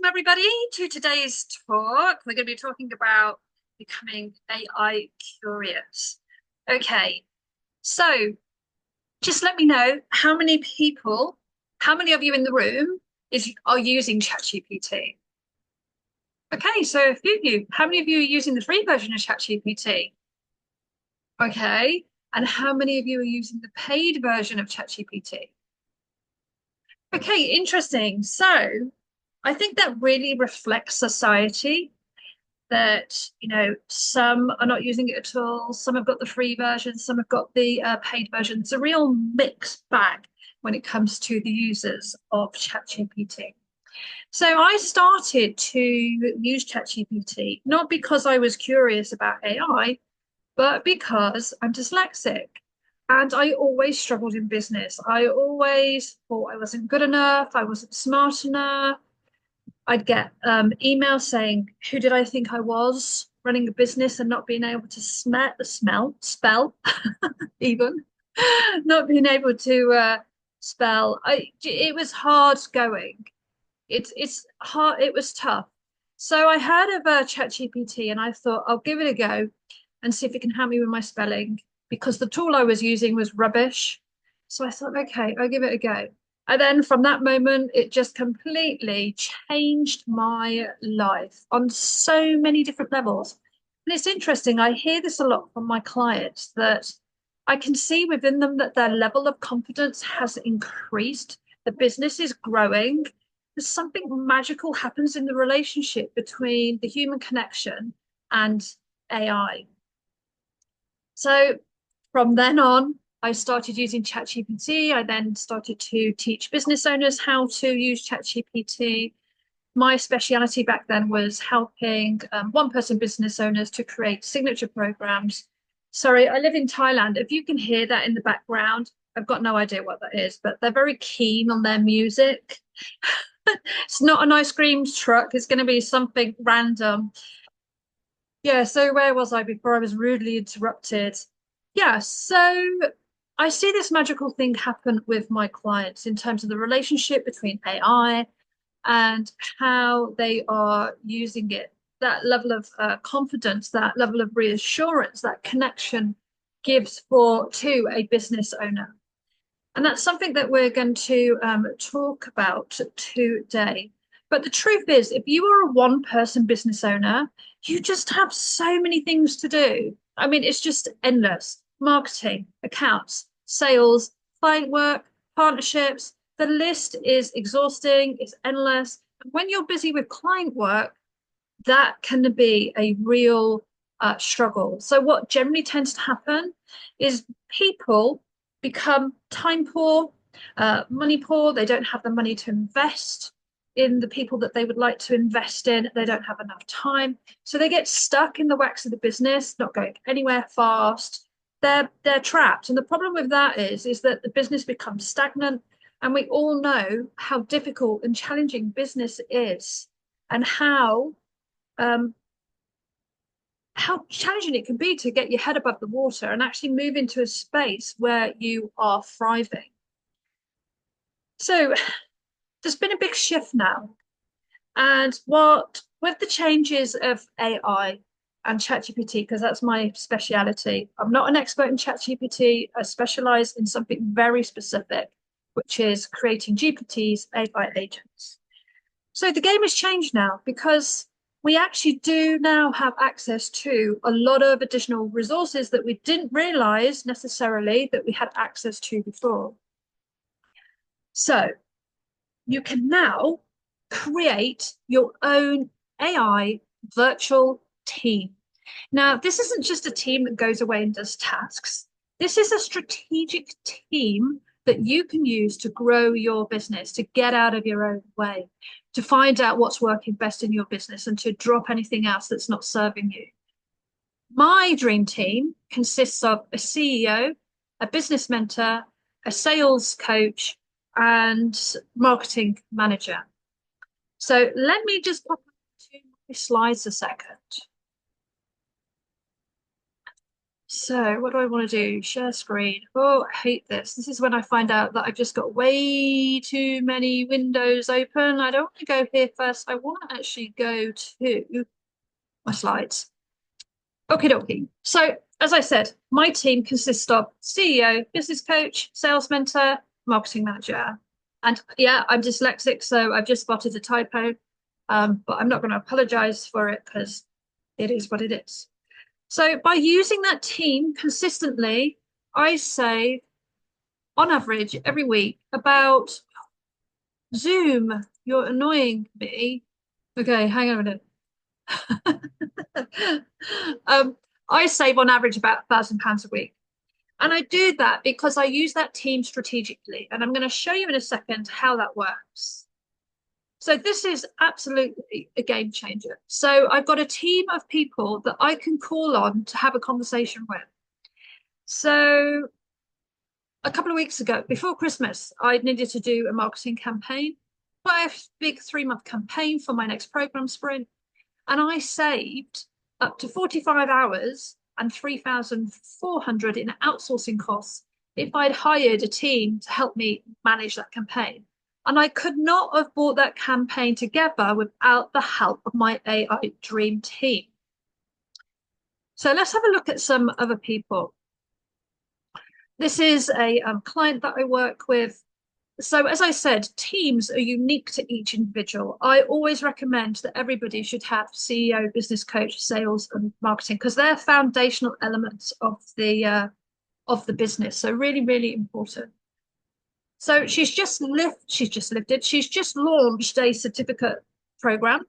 Welcome everybody to today's talk. We're going to be talking about becoming AI curious. Okay, so just let me know how many of you in the room are using ChatGPT? Okay, so a few of you. How many of you are using the free version of ChatGPT? Okay, and how many of you are using the paid version of ChatGPT? Okay, interesting. So I think that really reflects society that some are not using it at all, some have got the free version, some have got the paid version. It's a real mixed bag when it comes to the users of ChatGPT. So I started to use ChatGPT not because I was curious about AI, but because I'm dyslexic. And I always struggled in business. I always thought I wasn't good enough, I wasn't smart enough. I'd get emails saying, who did I think I was running a business and not being able to spell, even, not being able to spell. It was hard going. It's hard. It was tough. So I heard of ChatGPT and I thought I'll give it a go and see if it can help me with my spelling because the tool I was using was rubbish. So I thought, okay, I'll give it a go. And then from that moment, it just completely changed my life on so many different levels. And it's interesting, I hear this a lot from my clients that I can see within them that their level of confidence has increased. The business is growing. There's something magical happens in the relationship between the human connection and AI. So from then on, I started using ChatGPT. I then started to teach business owners how to use ChatGPT. My speciality back then was helping one-person business owners to create signature programs. Sorry, I live in Thailand. If you can hear that in the background, I've got no idea what that is, but they're very keen on their music. It's not an ice cream truck. It's going to be something random. Yeah, so where was I before I was rudely interrupted? Yeah, so I see this magical thing happen with my clients in terms of the relationship between AI and how they are using it. That level of confidence, that level of reassurance, that connection gives for to a business owner. And that's something that we're going to talk about today. But the truth is, if you are a one person business owner, you just have so many things to do. I mean, it's just endless marketing, accounts, sales, client work, partnerships. The list is exhausting, it's endless. When you're busy with client work, that can be a real struggle. So, what generally tends to happen is people become time poor, money poor. They don't have the money to invest in the people that they would like to invest in. They don't have enough time. So, they get stuck in the wax of the business, not going anywhere fast. They're trapped. And the problem with that is that the business becomes stagnant. And we all know how difficult and challenging business is and um, how challenging it can be to get your head above the water and actually move into a space where you are thriving. So there's been a big shift now. And what with the changes of AI and ChatGPT, because that's my speciality, I'm not an expert in ChatGPT. I specialize in something very specific, which is creating GPTs, AI agents. So the game has changed now because we actually do now have access to a lot of additional resources that we didn't realize necessarily that we had access to before. So you can now create your own AI virtual team. Now, this isn't just a team that goes away and does tasks. This is a strategic team that you can use to grow your business, to get out of your own way, to find out what's working best in your business and to drop anything else that's not serving you. My dream team consists of a CEO, a business mentor, a sales coach, and marketing manager. So let me just pop to my slides a second. So what do I want to do? Share screen. Oh, I hate this. This is when I find out that I've just got way too many windows open. I don't want to go here first. I want to actually go to my slides. Okie dokie. So as I said, my team consists of CEO, business coach, sales mentor, marketing manager. And yeah, I'm dyslexic, so I've just spotted a typo. But I'm not going to apologize for it because it is what it is. So by using that team consistently, I save on average every week about Zoom, you're annoying me. Okay, hang on a minute. um, I save on average about £1,000 a week. And I do that because I use that team strategically. And I'm going to show you in a second how that works. So this is absolutely a game changer. So I've got a team of people that I can call on to have a conversation with. So a couple of weeks ago, before Christmas, I needed to do a marketing campaign, quite a big 3-month campaign for my next program sprint. And I saved up to 45 hours and 3,400 in outsourcing costs if I'd hired a team to help me manage that campaign. And I could not have brought that campaign together without the help of my AI dream team. So let's have a look at some other people. This is a client that I work with. So as I said, teams are unique to each individual. I always recommend that everybody should have CEO, business coach, sales, and marketing because they're foundational elements of the business. So really, really important. So she's just launched a certificate program.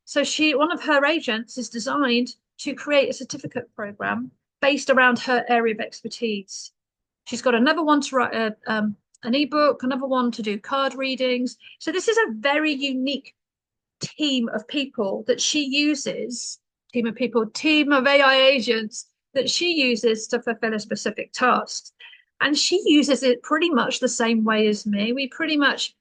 So one of her agents is designed to create a certificate program based around her area of expertise. She's got another one to write an ebook, another one to do card readings. So this is a very unique team of people that she uses, team of AI agents that she uses to fulfill a specific task. And she uses it pretty much the same way as me. We pretty much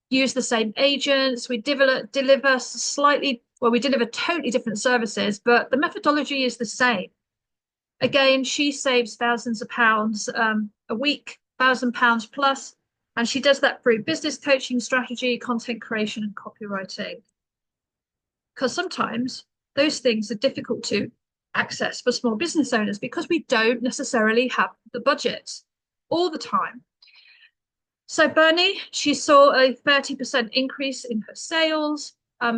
use the same agents. We deliver slightly, well, we deliver totally different services, but the methodology is the same. Again, she saves thousands of pounds a week, £1,000 plus, and she does that through business coaching, strategy, content creation, and copywriting. Because sometimes those things are difficult to access for small business owners because we don't necessarily have the budget all the time. So Bernie, she saw a 30% increase in her sales.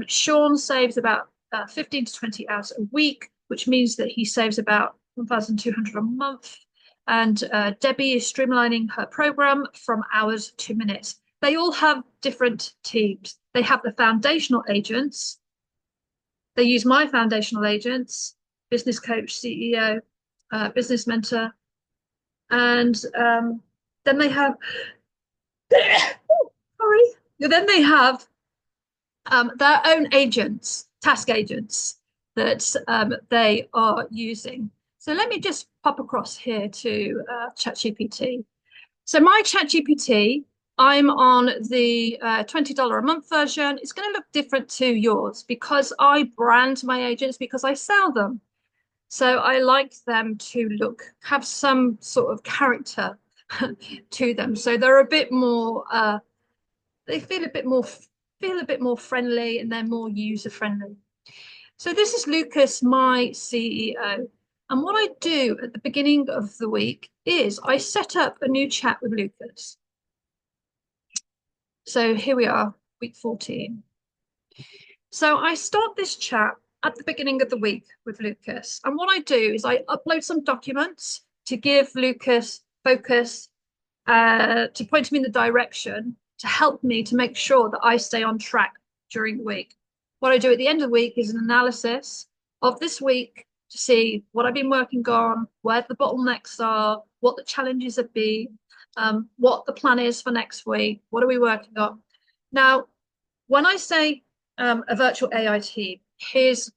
Sean saves about 15 to 20 hours a week, which means that he saves about 1,200 a month. And Debbie is streamlining her program from hours to minutes. They all have different teams. They have the foundational agents. They use my foundational agents, business coach, CEO, business mentor. And then they have, sorry, then they have their own agents, task agents that they are using. So let me just pop across here to ChatGPT. So my ChatGPT, I'm on the $20 a month version. It's going to look different to yours because I brand my agents because I sell them. So I like them to have some sort of character to them. So they're a bit more, they feel a bit more friendly and they're more user friendly. So this is Lucas, my CEO. And what I do at the beginning of the week is I set up a new chat with Lucas. So here we are, week 14. So I start this chat at the beginning of the week with Lucas. And what I do is I upload some documents to give Lucas focus, to point him in the direction, to help me to make sure that I stay on track during the week. What I do at the end of the week is an analysis of this week to see what I've been working on, where the bottlenecks are, what the challenges have been, what the plan is for next week, what are we working on. Now, when I say a virtual AI team, here's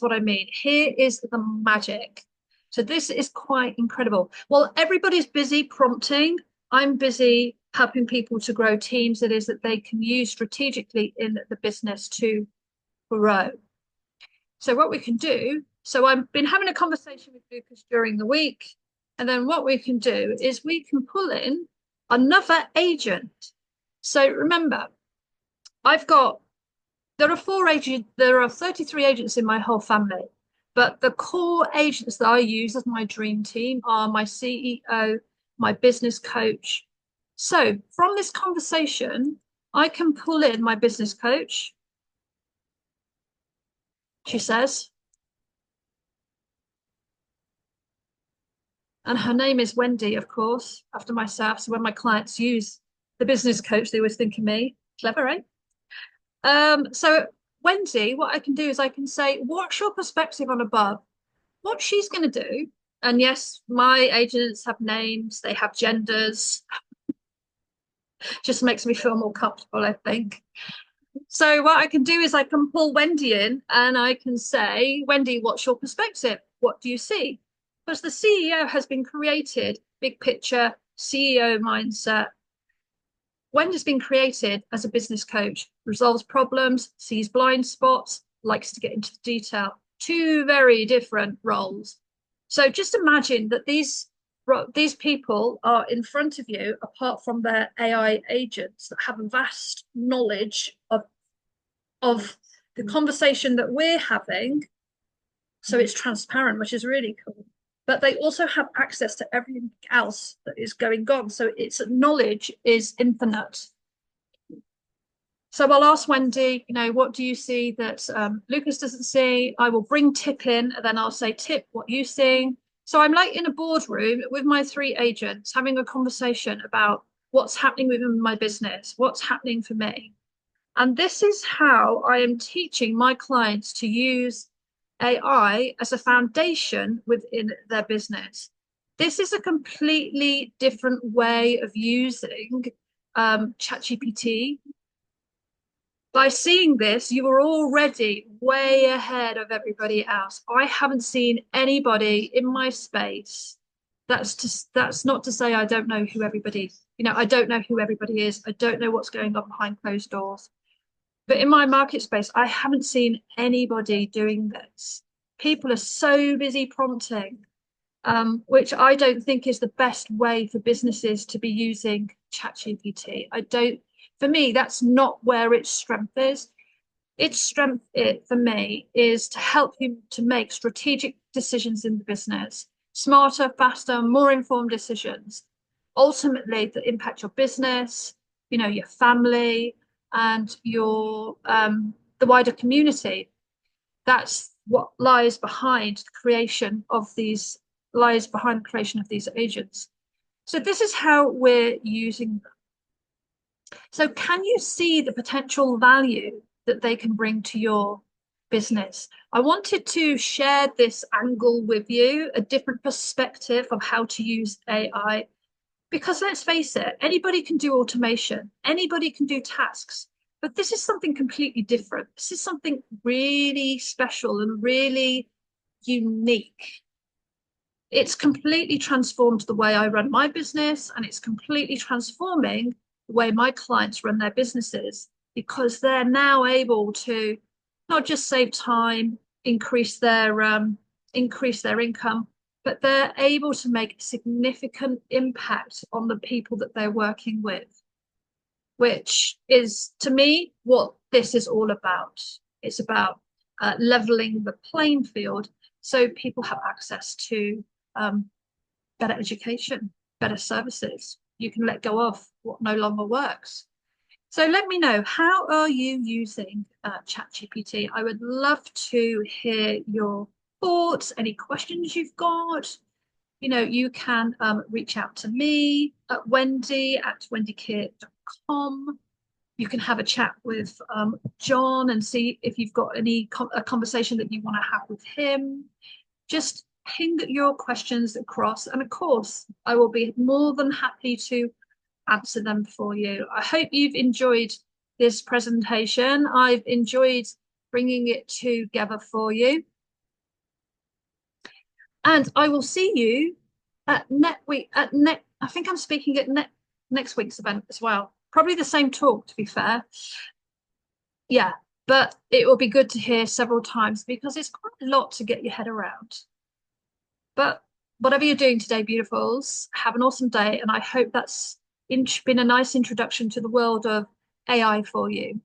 what I mean. Here is the magic. So this is quite incredible. While everybody's busy prompting, I'm busy helping people to grow teams that they can use strategically in the business to grow. So what we can do So I've been having a conversation with Lucas during the week. And then what we can do is we can pull in another agent. So remember, I've got, there are 4 agents, there are 33 agents in my whole family. But the core agents that I use as my dream team are my CEO, my business coach. So from this conversation, I can pull in my business coach. She says, and her name is Wendy, of course, after myself. So when my clients use the business coach, they always think of me. Clever, eh? So Wendy, what I can do is I can say, what's your perspective on above? What she's going to do, and yes, my agents have names, they have genders, just makes me feel more comfortable, I think. So what I can do is I can pull Wendy in and I can say, Wendy, what's your perspective? What do you see? Because the CEO has been created, big picture, CEO mindset. Wendy's been created as a business coach, resolves problems, sees blind spots, likes to get into the detail. Two very different roles. So just imagine that these people are in front of you, apart from their AI agents that have a vast knowledge of the conversation that we're having. So it's transparent, which is really cool. But they also have access to everything else that is going on. So its knowledge is infinite. So I'll ask Wendy, what do you see that Lucas doesn't see? I will bring Tip in, and then I'll say, Tip, what you see? So I'm like in a boardroom with my 3 agents having a conversation about what's happening within my business, what's happening for me. And this is how I am teaching my clients to use AI as a foundation within their business. This is a completely different way of using ChatGPT. By seeing this, you are already way ahead of everybody else. I haven't seen anybody in my space. That's not to say I don't know who everybody, I don't know who everybody is. I don't know what's going on behind closed doors. But in my market space, I haven't seen anybody doing this. People are so busy prompting, which I don't think is the best way for businesses to be using ChatGPT. For me, that's not where its strength is. Its strength, for me, is to help you to make strategic decisions in the business, smarter, faster, more informed decisions, ultimately that impact your business, your family, and your the wider community. That's what lies behind the creation of these agents. So this is how we're using them. So can you see the potential value that they can bring to your business? I wanted to share this angle with you, a different perspective of how to use AI, because let's face it, anybody can do automation, anybody can do tasks, but this is something completely different. This is something really special and really unique. It's completely transformed the way I run my business, and it's completely transforming the way my clients run their businesses, because they're now able to not just save time, increase their income, but they're able to make a significant impact on the people that they're working with, which is, to me, what this is all about. It's about leveling the playing field so people have access to better education, better services. You can let go of what no longer works. So let me know, how are you using ChatGPT? I would love to hear your thoughts, any questions you've got. You can reach out to me at wendy@wendykit.com. You can have a chat with John and see if you've got a conversation that you want to have with him. Just ping your questions across, and of course, I will be more than happy to answer them for you. I hope you've enjoyed this presentation. I've enjoyed bringing it together for you. And I will see you at I think I'm speaking at next week's event as well. Probably the same talk, to be fair. Yeah. but it will be good to hear several times because it's quite a lot to get your head around. But whatever you're doing today, beautifuls, have an awesome day. And I hope that's been a nice introduction to the world of AI for you.